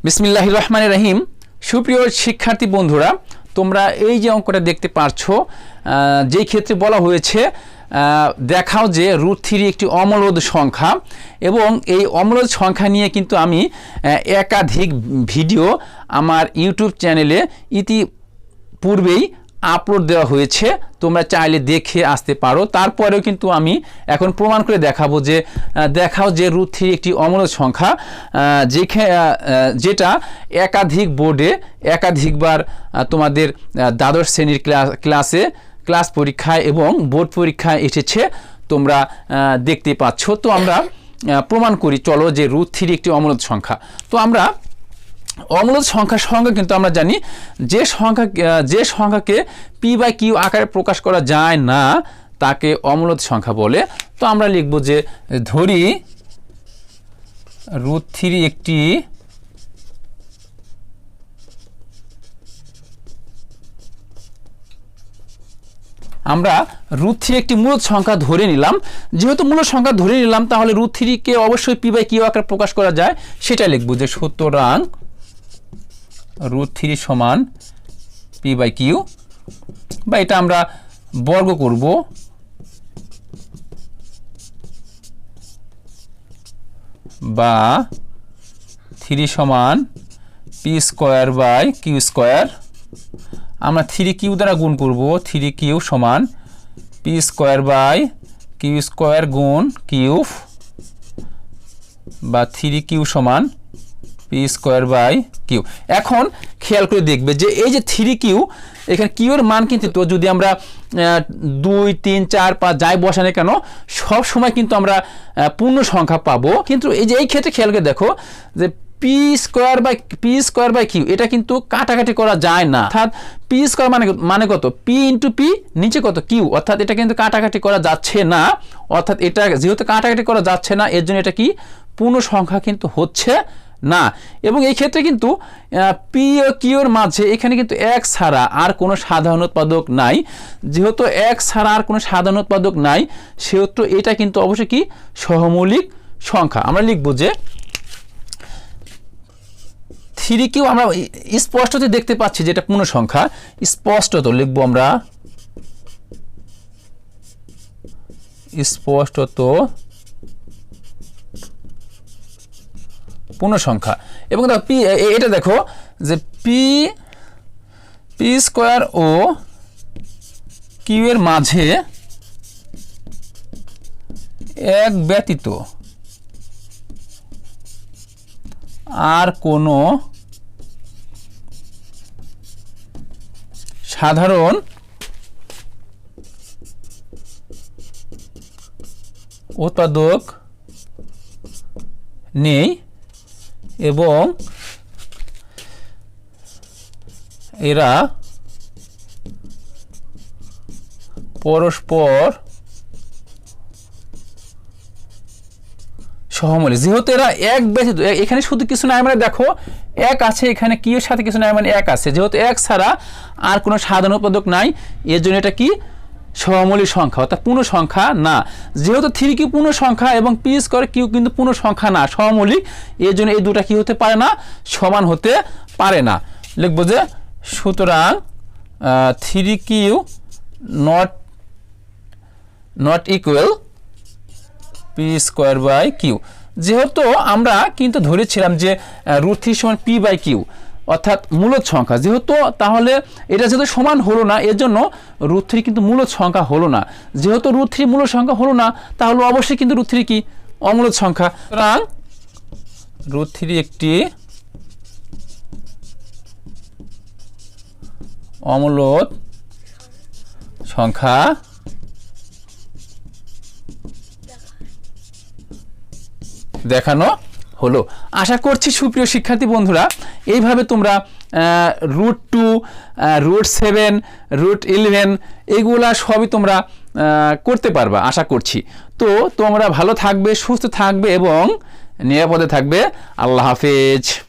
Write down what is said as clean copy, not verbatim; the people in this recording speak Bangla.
বিসমিল্লাহির রহমানির রহিম। সুপ্রিয় শিক্ষার্থী বন্ধুরা, তোমরা এই যে অঙ্কটা দেখতে পারছো, যেই ক্ষেত্রে বলা হয়েছে দেখাও যে √3 একটি অমূলদ সংখ্যা, এবং এই অমূলদ সংখ্যা নিয়ে কিন্তু আমি একাধিক ভিডিও আমার ইউটিউব চ্যানেলে ইতিপূর্বেই আপলোড দেওয়া হয়েছে, তোমরা চাইলে দেখে আসতে পারো। তারপরেও কিন্তু আমি এখন প্রমাণ করে দেখাবো যে দেখাও যে √3 একটি অমূলদ সংখ্যা, যেটা একাধিক বোর্ডে একাধিকবার তোমাদের দ্বাদশ শ্রেণীর ক্লাস পরীক্ষায় এবং বোর্ড পরীক্ষায় এসেছে, তোমরা দেখতে পাচ্ছ। তো আমরা প্রমাণ করি, চলো, যে √3 একটি অমূলদ সংখ্যা। তো আমরা অমূলদ সংখ্যার সংজ্ঞা কিন্তু আমরা জানি, যে সংখ্যাকে p/q আকারে প্রকাশ করা যায় না তাকে অমূলদ সংখ্যা বলে। তো আমরা লিখব যে ধরি √3 একটি আমরা √3 একটি মূলদ সংখ্যা ধরে নিলাম। যেহেতু মূলদ সংখ্যা ধরে নিলাম, তাহলে √3 কে অবশ্যই p/q আকারে প্রকাশ করা যায়, সেটা লিখব যে সুতরাং √3 সমান p/q, বা এটা আমরা বর্গ করব, বা 3 সমান p²/q²। আমরা 3q দ্বারা গুণ করব, 3q সমান p²/q² গুণ কিউব, বা 3q সমান p²/q। এখন খেয়াল করে দেখবে যে এই যে 3q, এখানে q এর মান কিন্তু, তো যদি আমরা 2, 3, 4, 5 যাই বসানে কেন, সব সময় কিন্তু আমরা পূর্ণ সংখ্যা পাবো। কিন্তু এই যে এই ক্ষেত্রে খেয়াল করে দেখো যে p²/q এটা কিন্তু কাটাকাটি করা যায় না, অর্থাৎ p² মানে কত, p × p নিচে কত q, অর্থাৎ এটা কিন্তু কাটাকাটি করা যাচ্ছে না। অর্থাৎ এটা যেহেতু কাটাকাটি করা যাচ্ছে না, এর জন্য এটা কি পূর্ণ সংখ্যা কিন্তু হচ্ছে না। এবং এই ক্ষেত্রে কিন্তু p ও q এর মাঝে এখানে কিন্তু 1 ছাড়া আর কোনো সাধারণ উৎপাদক নাই। যেহেতু 1 ছাড়া আর কোনো সাধারণ উৎপাদক নাই, সেহেতু এটা কিন্তু অবশ্যই কি সহমৌলিক সংখ্যা। আমরা লিখব যে 3q আমরা স্পষ্টত দেখতে পাচ্ছি যে এটা পূর্ণ সংখ্যা, স্পষ্টত লিখব আমরা স্পষ্টত পূর্ণ সংখ্যা। এবং এটা দেখো যে p² ও q এর মাঝে 1 ব্যতীত আর কোনো সাধারণ উৎপাদক নেই, এবং এরা পরস্পর সহমৌলিক। যেহেতু এরা 1 ব্যতীত, এখানে শুধু কিছু নাই মানে দেখো 1 আছে, এখানে কি এর সাথে কিছু নাই মানে 1 আছে, যেহেতু 1 ছাড়া আর কোনো সাধারণ উৎপাদক নাই, এর জন্য এটা কি সহমৌলিক সংখ্যা, অর্থাৎ পূর্ণ সংখ্যা না। যেহেতু 3q পূর্ণ সংখ্যা এবং p²q কিন্তু পূর্ণ সংখ্যা না, সহমৌলিক, এর জন্য এই দুটা কি হতে পারে না, সমান হতে পারে না। লিখব যে সুতরাং 3q নট ইকুয়াল p²/q। যেহেতু আমরা কিন্তু ধরেছিলাম যে √3 সমান p/q, অর্থাৎ মূলদ সংখ্যা, যেহেতু তাহলে এটা যেহেতু সমান হলো না, এর জন্য √3 কিন্তু মূলদ সংখ্যা হলো না। যেহেতু √3 মূলদ সংখ্যা হলো না, তাহলে অবশ্যই কিন্তু √3 কি অমূলদ সংখ্যা। সুতরাং √3 একটি অমূলদ সংখ্যা দেখানো হলো। আশা করছি সুপ্রিয় শিক্ষার্থী বন্ধুরা, এইভাবে তোমরা √2, √7, √11 এগুলা সবই তোমরা করতে পারবা আশা করছি। তো তোমরা ভালো থাকবে, সুস্থ থাকবে এবং নিরাপদে থাকবে। আল্লাহ হাফেজ।